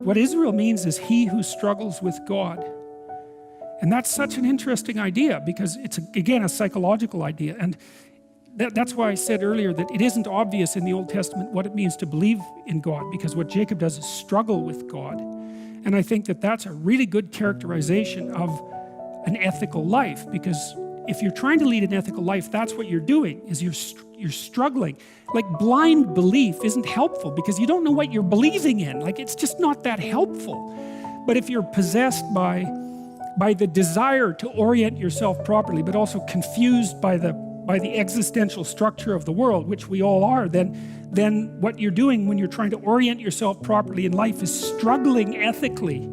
What Israel means is he who struggles with God. And that's such an interesting idea because it's, again, a psychological idea. And that's why I said earlier that it isn't obvious in the Old Testament what it means to believe in God, because what Jacob does is struggle with God. And I think that that's a really good characterization of an ethical life, because if you're trying to lead an ethical life, that's what you're doing, is you're struggling. Like, blind belief isn't helpful because you don't know what you're believing in. Like, it's just not that helpful. But if you're possessed by the desire to orient yourself properly, but also confused by the existential structure of the world, which we all are, then what you're doing when you're trying to orient yourself properly in life is struggling ethically.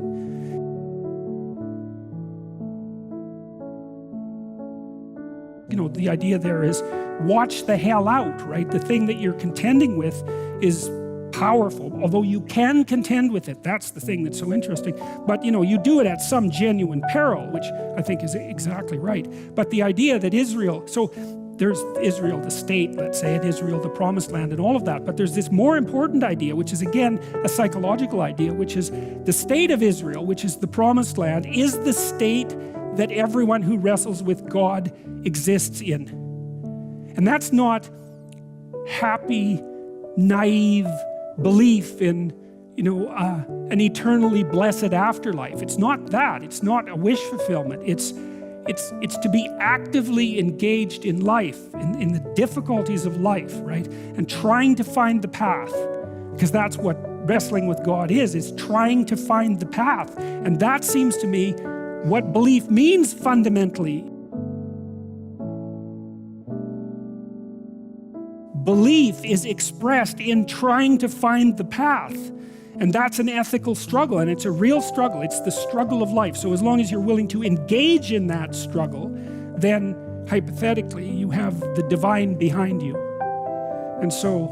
You know, the idea there is watch the hell out, right? The thing that you're contending with is powerful, although you can contend with it. That's the thing that's so interesting. But you know, you do it at some genuine peril, which I think is exactly right. But the idea that Israel, so there's Israel the state, let's say, and Israel the promised land and all of that, but there's this more important idea, which is again a psychological idea, which is the state of Israel, which is the promised land, is the state that everyone who wrestles with God exists in. And that's not happy, naive belief in, you know, an eternally blessed afterlife. It's not that. It's not a wish fulfillment. It's to be actively engaged in life, in the difficulties of life, right? And trying to find the path, because that's what wrestling with God is trying to find the path. And that seems to me what belief means fundamentally. Belief is expressed in trying to find the path. And that's an ethical struggle, and it's a real struggle. It's the struggle of life. So as long as you're willing to engage in that struggle, then hypothetically you have the divine behind you. And so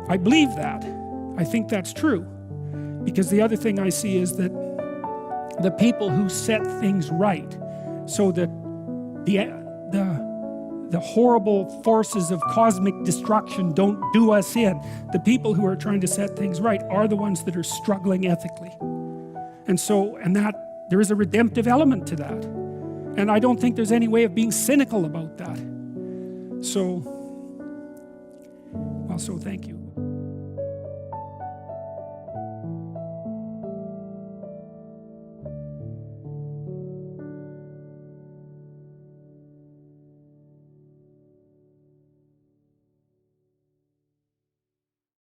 I believe that. I think that's true. Because the other thing I see is that the people who set things right so that the horrible forces of cosmic destruction don't do us in, the people who are trying to set things right are the ones that are struggling ethically. And so, and that there is a redemptive element to that. And I don't think there's any way of being cynical about that. So, well, so thank you.